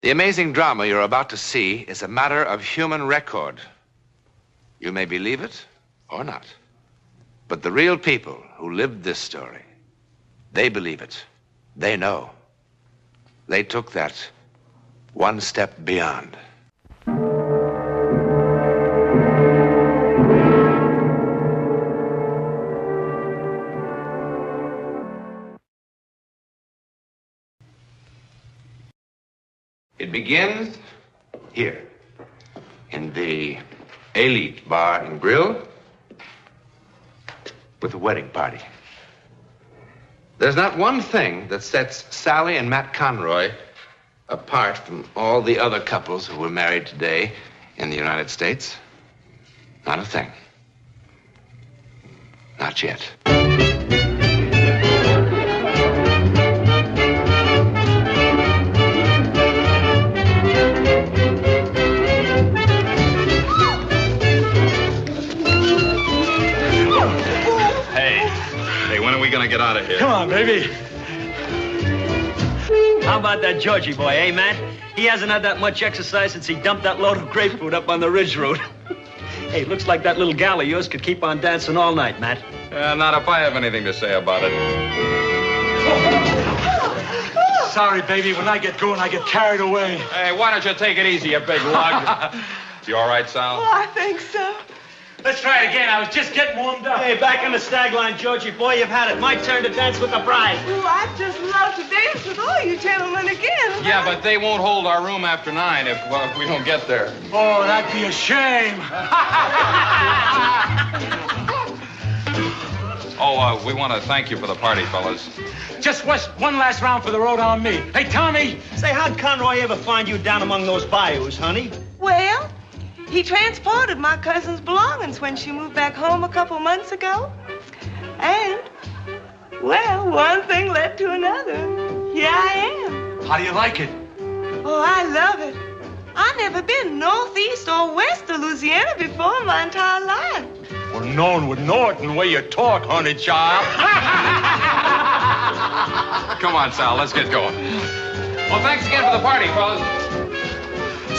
The amazing drama you're about to see is a matter of human record. You may believe it or not. But the real people who lived this story, they believe it. They know. They took that one step beyond. It begins here, in the Elite Bar and Grill, with a wedding party. There's not one thing that sets Sally and Matt Conroy apart from all the other couples who were married today in the United States. Not a thing. Not yet. Get out of here. Come on, baby. How about that Georgie boy, eh, Matt? He hasn't had that much exercise since he dumped that load of grapefruit up on the Ridge Road. Hey, looks like that little gal of yours could keep on dancing all night, Matt. Not if I have anything to say about it. Sorry, baby. When I get going, I get carried away. Hey, why don't you take it easy, you big lug? You all right, Sal? Oh, I think so. Let's try it again. I was just getting warmed up. Hey, back in the stag line, Georgie boy. You've had it. My turn to dance with the bride. Oh, I'd just love to dance with all you gentlemen again. Yeah, but they won't hold our room after 9 if we don't get there. Oh, that'd be a shame. We want to thank you for the party, fellas. Just one last round for the road on me. Hey, Tommy. Say, how'd Conroy ever find you down among those bayous, honey? Well, he transported my cousin's belongings when she moved back home a couple months ago. And, well, one thing led to another. Here I am. How do you like it? Oh, I love it. I've never been northeast or west of Louisiana before in my entire life. Well, no one would know it in the way you talk, honey child. Come on, Sal, let's get going. Well, thanks again for the party, fellas.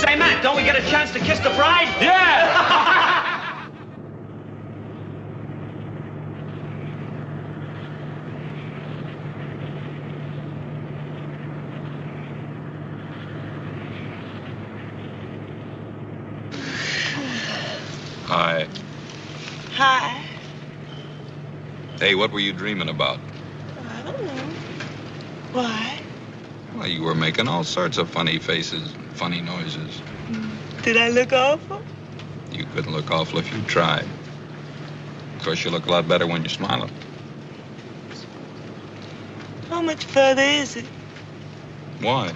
Say, Matt, don't we get a chance to kiss the bride? Yeah! Hi. Hi. Hey, what were you dreaming about? I don't know. Why? Well, you were making all sorts of funny faces, funny noises. Did I look awful? You couldn't look awful if you tried. Of course, you look a lot better when you're smiling. How much further is it? Why?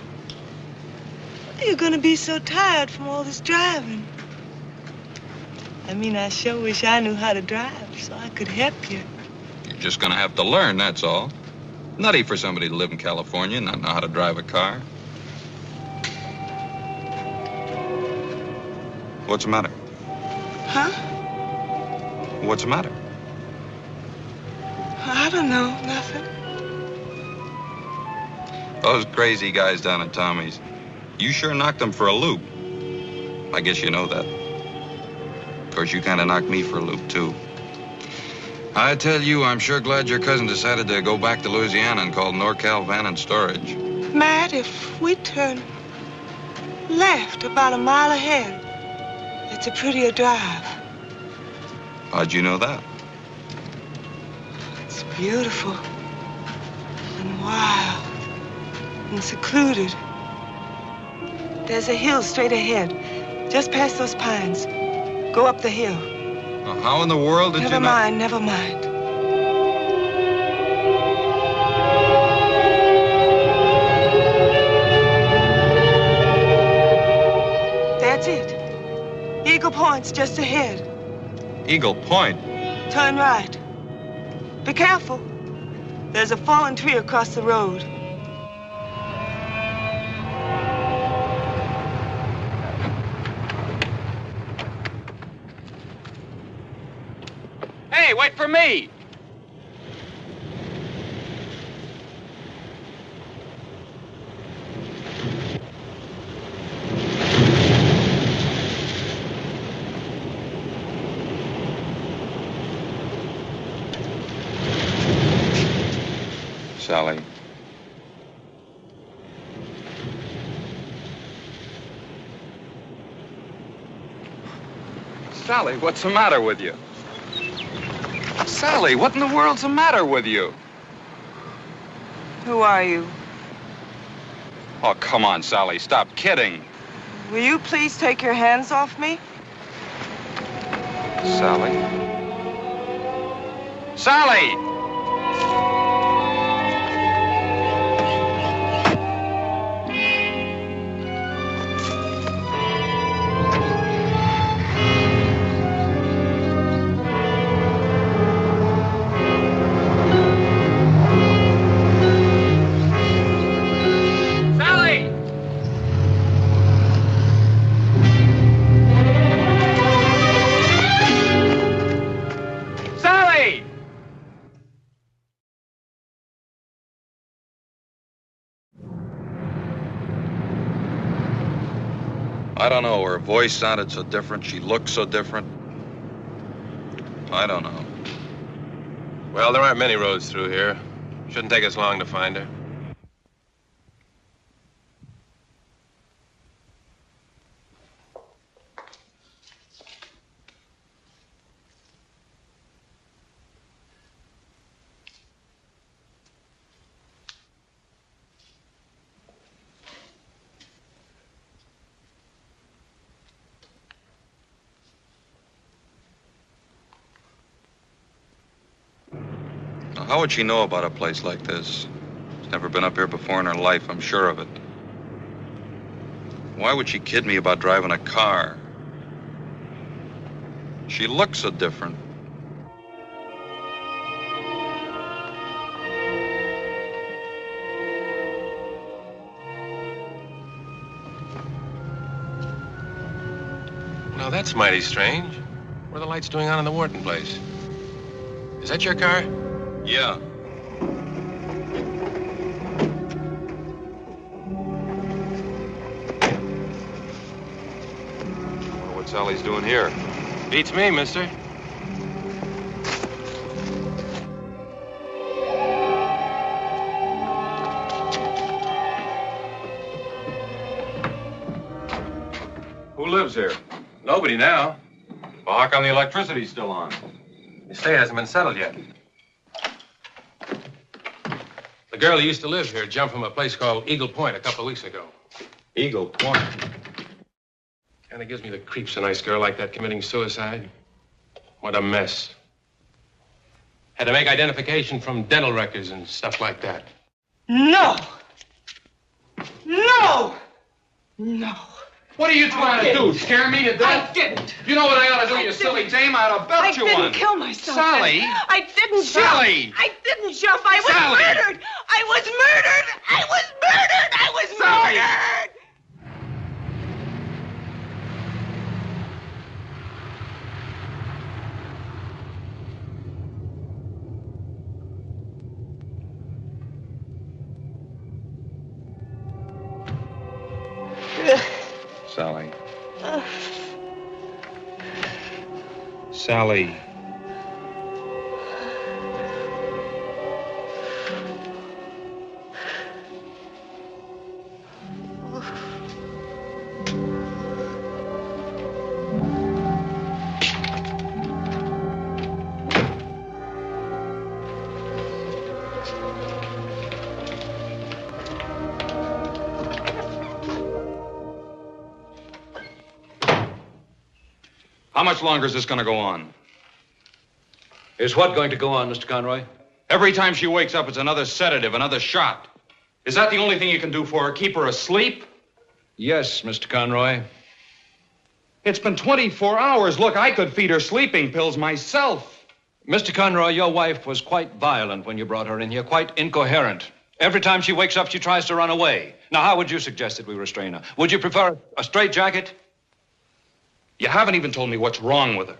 You're gonna be so tired from all this driving. I mean, I sure wish I knew how to drive so I could help you. You're just gonna have to learn, that's all. Nutty for somebody to live in California and not know how to drive a car. What's the matter? Huh? What's the matter? I don't know, nothing. Those crazy guys down at Tommy's, you sure knocked them for a loop. I guess you know that. Of course, you kind of knocked me for a loop, too. I tell you, I'm sure glad your cousin decided to go back to Louisiana and call NorCal Van and Storage. Matt, if we turn left about a mile ahead, it's a prettier drive. How'd you know that? It's beautiful and wild and secluded. There's a hill straight ahead, just past those pines. Go up the hill. Well, how in the world did you know? Never mind. That's it. Eagle Point's just ahead. Eagle Point? Turn right. Be careful. There's a fallen tree across the road. Hey, wait for me! Sally. Sally, what's the matter with you? Sally, what in the world's the matter with you? Who are you? Oh, come on, Sally, stop kidding. Will you please take your hands off me? Sally? Sally! I don't know. Her voice sounded so different. She looked so different. I don't know. Well, there aren't many roads through here. Shouldn't take us long to find her. How would she know about a place like this? She's never been up here before in her life, I'm sure of it. Why would she kid me about driving a car? She looks so different. Now, that's mighty strange. What are the lights doing on in the Wharton place? Is that your car? Yeah. Wonder what Sally's doing here. Beats me, mister. Who lives here? Nobody now. Well, how come the electricity's still on? The estate hasn't been settled yet. The girl who used to live here jumped from a place called Eagle Point a couple of weeks ago. Eagle Point. Kind of gives me the creeps, a nice girl like that committing suicide. What a mess. Had to make identification from dental records and stuff like that. No! No! No! What are you trying to do? Scare me to death? I didn't. You know what I ought to do, you silly dame? I ought to belt you I one. didn't kill myself. Sally! I didn't Sally! jump. I didn't jump. I was Sally! murdered. I was murdered. I was murdered. I was Sally! murdered. Sally. Sally. How much longer is this going to go on? Is what going to go on, Mr. Conroy? Every time she wakes up, it's another sedative, another shot. Is that the only thing you can do for her? Keep her asleep? Yes, Mr. Conroy. It's been 24 hours. Look, I could feed her sleeping pills myself. Mr. Conroy, your wife was quite violent when you brought her in here, quite incoherent. Every time she wakes up, she tries to run away. Now, how would you suggest that we restrain her? Would you prefer a straitjacket? You haven't even told me what's wrong with her.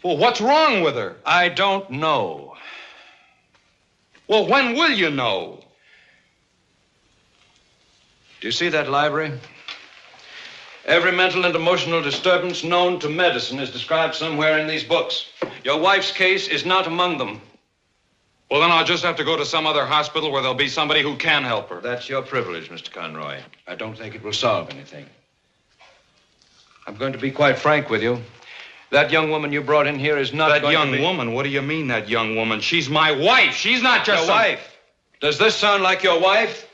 Well, what's wrong with her? I don't know. Well, when will you know? Do you see that library? Every mental and emotional disturbance known to medicine is described somewhere in these books. Your wife's case is not among them. Well, then I'll just have to go to some other hospital where there'll be somebody who can help her. That's your privilege, Mr. Conroy. I don't think it will solve anything. I'm going to be quite frank with you. That young woman you brought in here is not That going young to be... woman? What do you mean, that young woman? She's my wife. She's not just Your wife? Does this sound like your wife?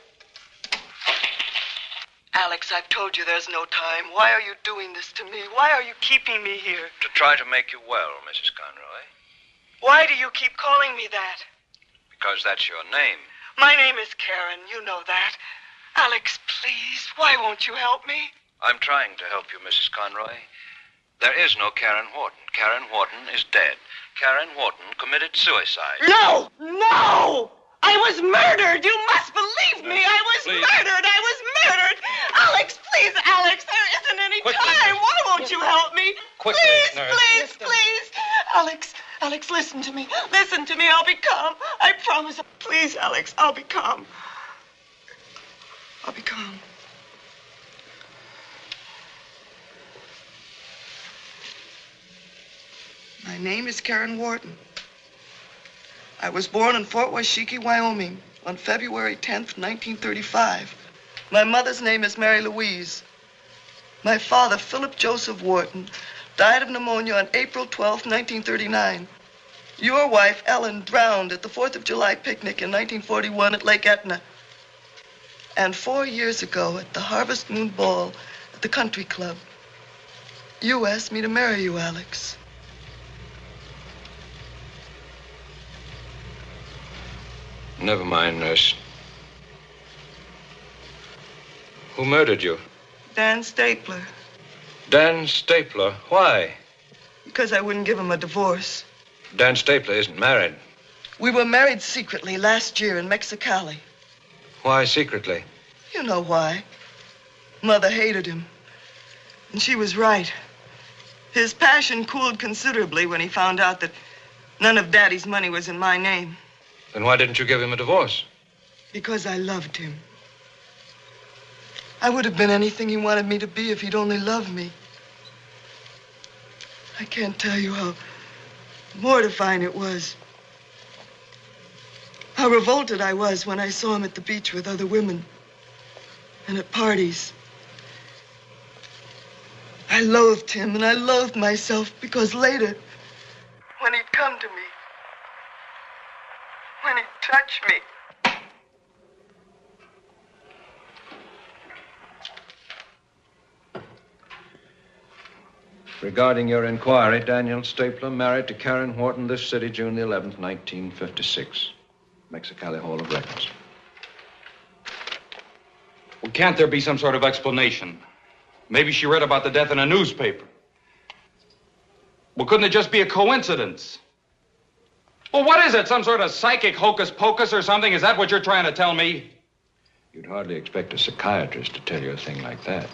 Alex, I've told you there's no time. Why are you doing this to me? Why are you keeping me here? To try to make you well, Mrs. Conroy. Why do you keep calling me that? Because that's your name. My name is Karen. You know that. Alex, please, why won't you help me? I'm trying to help you, Mrs. Conroy. There is no Karen Wharton. Karen Wharton is dead. Karen Wharton committed suicide. No! No! I was murdered! You must believe me! I was Please. murdered! I was murdered! Alex, please, Alex, there isn't any Quickly, time. nurse. Why won't you help me? Quickly, please, nurse. please, please. Alex, listen to me. Listen to me. I'll be calm. I promise. Please, Alex, I'll be calm. I'll be calm. My name is Karen Wharton. I was born in Fort Washakie, Wyoming, on February 10th, 1935. My mother's name is Mary Louise. My father, Philip Joseph Wharton, died of pneumonia on April 12th, 1939. Your wife, Ellen, drowned at the 4th of July picnic in 1941 at Lake Etna. And 4 years ago at the Harvest Moon Ball at the Country Club, you asked me to marry you, Alex. Never mind, nurse. Who murdered you? Dan Stapler. Dan Stapler. Why? Because I wouldn't give him a divorce. Dan Stapler isn't married. We were married secretly last year in Mexicali. Why secretly? You know why. Mother hated him. And she was right. His passion cooled considerably when he found out that none of Daddy's money was in my name. Then why didn't you give him a divorce? Because I loved him. I would have been anything he wanted me to be if he'd only loved me. I can't tell you how mortifying it was. How revolted I was when I saw him at the beach with other women and at parties. I loathed him and I loathed myself because later, when he'd come to me, when he'd touch me, Regarding your inquiry, Daniel Stapler married to Karen Wharton this city, June the 11th, 1956. Mexicali Hall of Records. Well, can't there be some sort of explanation? Maybe she read about the death in a newspaper. Well, couldn't it just be a coincidence? Well, what is it? Some sort of psychic hocus pocus or something? Is that what you're trying to tell me? You'd hardly expect a psychiatrist to tell you a thing like that.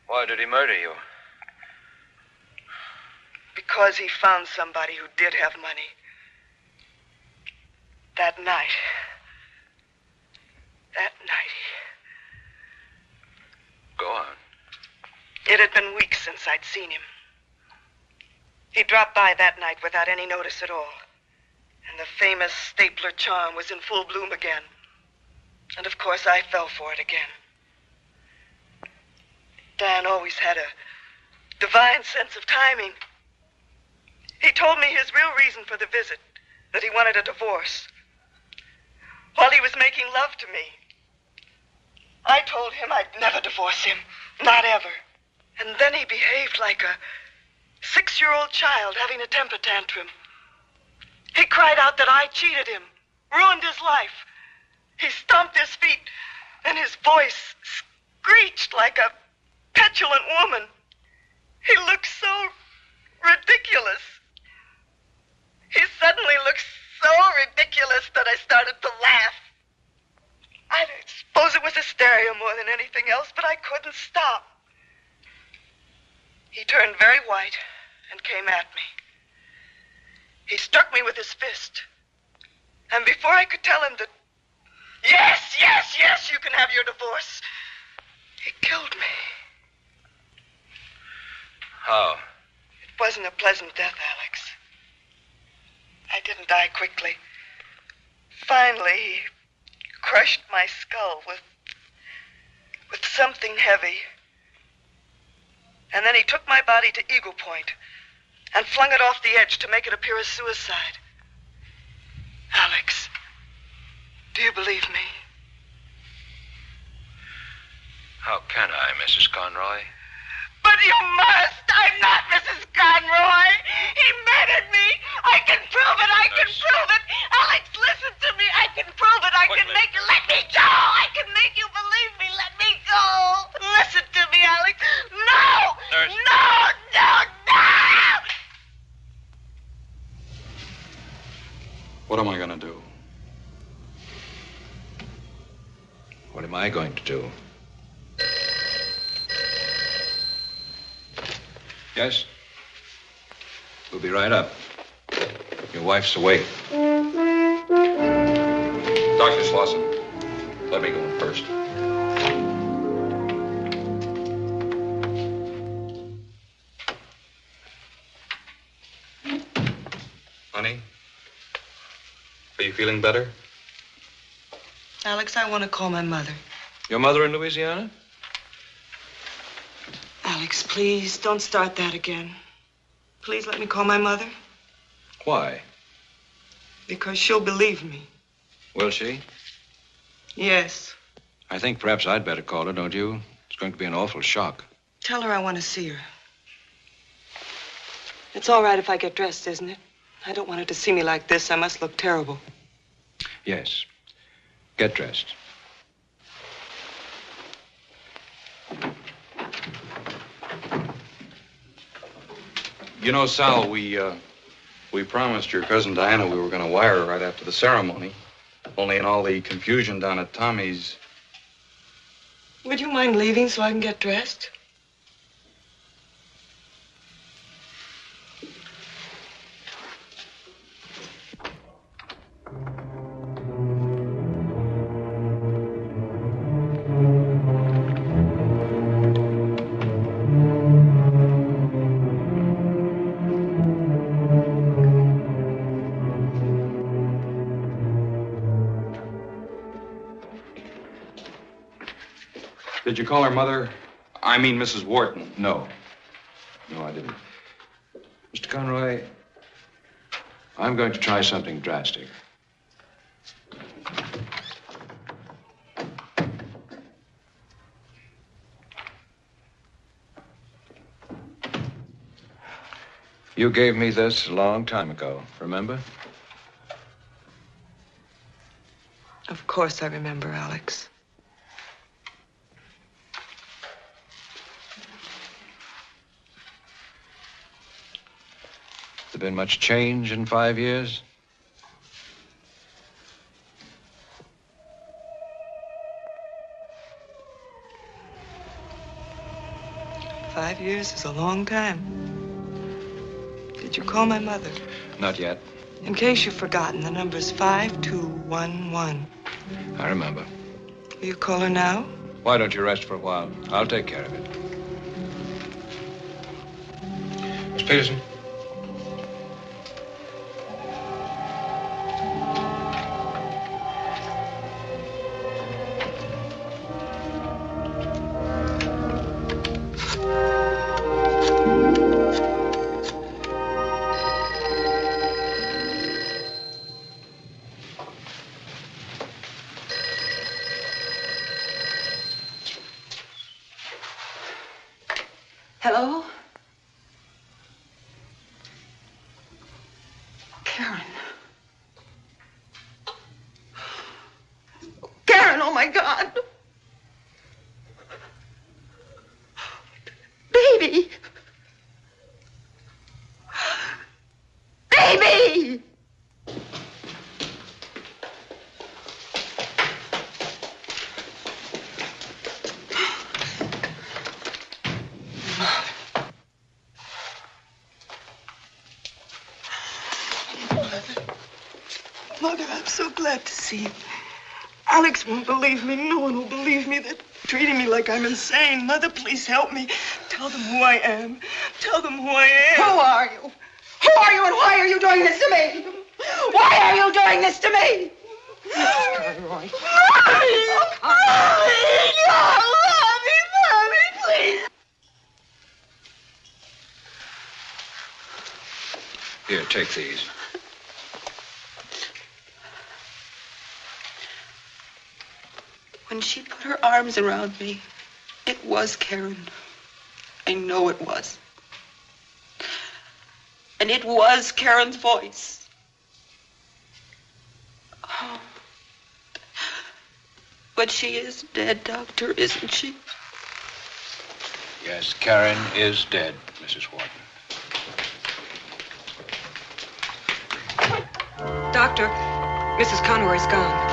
Why did he murder you? because he found somebody who did have money. That night. Go on. It had been weeks since I'd seen him. He dropped by that night without any notice at all. And the famous stapler charm was in full bloom again. And of course I fell for it again. Dan always had a divine sense of timing. He told me his real reason for the visit, that he wanted a divorce. While he was making love to me, I told him I'd never divorce him, not ever. And then he behaved like a 6-year-old child having a temper tantrum. He cried out that I cheated him, ruined his life. He stomped his feet, and his voice screeched like a petulant woman. He looked so ridiculous. He suddenly looked so ridiculous that I started to laugh. I suppose it was hysteria more than anything else, but I couldn't stop. He turned very white and came at me. He struck me with his fist. And before I could tell him that, yes, you can have your divorce, he killed me. How? It wasn't a pleasant death, Alex. I didn't die quickly. Finally, he crushed my skull with something heavy. And then he took my body to Eagle Point and flung it off the edge to make it appear as suicide. Alex, do you believe me? How can I, Mrs. Conroy? But you must! I'm not Mrs. Conroy! He murdered me! I can prove it! I can prove it! Alex, listen to me! I can prove it! I can make you... Let me go! I can make you believe me! Let me go! Listen to me, Alex! No! Nurse. No! No! No! What am I going to do? What am I going to do? Yes? We'll be right up. Your wife's awake. Dr. Slauson, let me go in first. Honey, are you feeling better? Alex, I want to call my mother. Your mother in Louisiana? Alex, please, don't start that again. Please let me call my mother. Why? Because she'll believe me. Will she? Yes. I think perhaps I'd better call her, don't you? It's going to be an awful shock. Tell her I want to see her. It's all right if I get dressed, isn't it? I don't want her to see me like this. I must look terrible. Yes. Get dressed. You know, Sal, we promised your cousin Diana we were going to wire her right after the ceremony. Only in all the confusion down at Tommy's. Would you mind leaving so I can get dressed? Did you call her mother? I mean, Mrs. Wharton. No. No, I didn't. Mr. Conroy, I'm going to try something drastic. You gave me this a long time ago, remember? Of course I remember, Alex. Has there been much change in 5 years? Five years is a long time. Did you call my mother? Not yet. In case you've forgotten, the number's 5211. I remember. Will you call her now? Why don't you rest for a while? I'll take care of it. Miss Peterson? Hello? Karen. Karen, oh my God. Baby. Baby! Mother, I'm so glad to see you. Alex won't believe me. No one will believe me. They're treating me like I'm insane. Mother, please help me. Tell them who I am. Tell them who I am. Who are you? Who are you and why are you doing this to me? Why are you doing this to me? Conroy. Mommy, please. Here, take these. When she put her arms around me, it was Karen. I know it was. And it was Karen's voice. Oh. But she is dead, Doctor, isn't she? Yes, Karen is dead, Mrs. Wharton. Doctor, Mrs. Conroy's gone.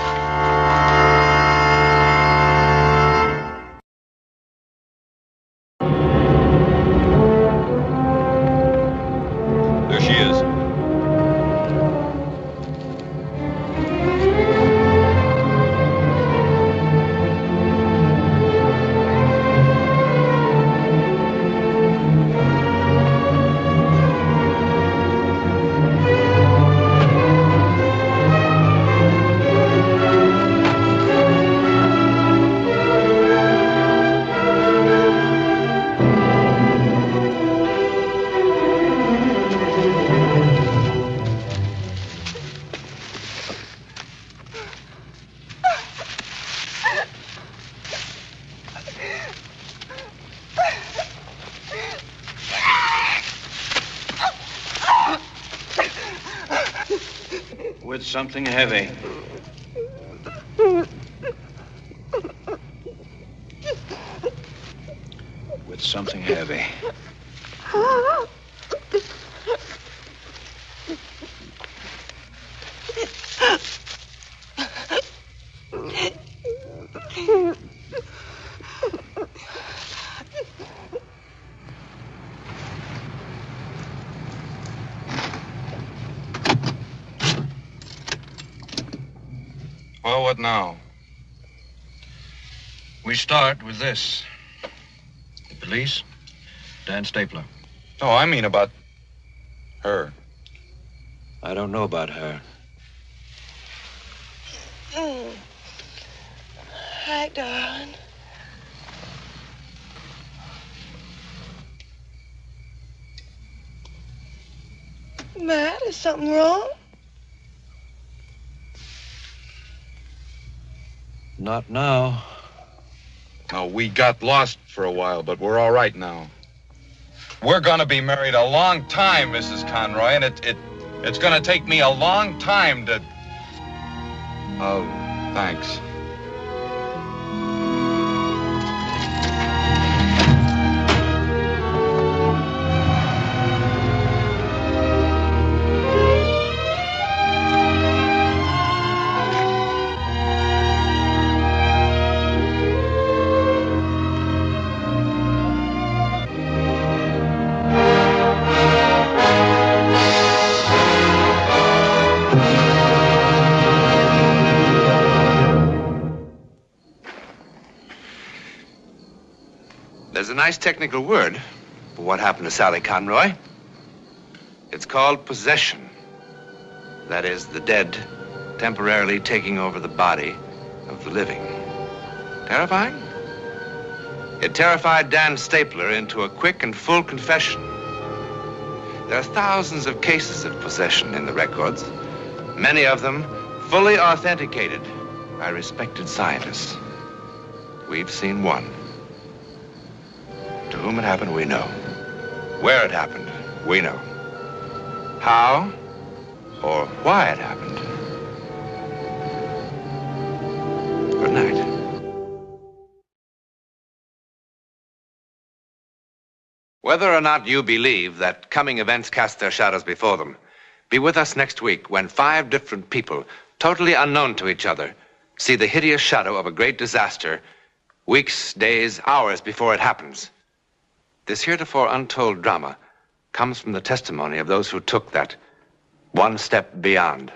There she is. With something heavy. With something heavy. Well, what now? We start with this. The police, Dan Stapler. Oh, I mean about her. I don't know about her. Hi, darling. Matt, is something wrong? Not now. No, we got lost for a while, but we're all right now. We're gonna be married a long time, Mrs. Conroy, and it's gonna take me a long time to... Oh, thanks. There's a nice technical word for what happened to Sally Conroy. It's called possession. That is, the dead temporarily taking over the body of the living. Terrifying? It terrified Dan Stapler into a quick and full confession. There are thousands of cases of possession in the records, many of them fully authenticated by respected scientists. We've seen one. To whom it happened, we know. Where it happened, we know. How or why it happened. Good night. Whether or not you believe that coming events cast their shadows before them, be with us next week when 5 different people, totally unknown to each other, see the hideous shadow of a great disaster weeks, days, hours before it happens. This heretofore untold drama comes from the testimony of those who took that one step beyond.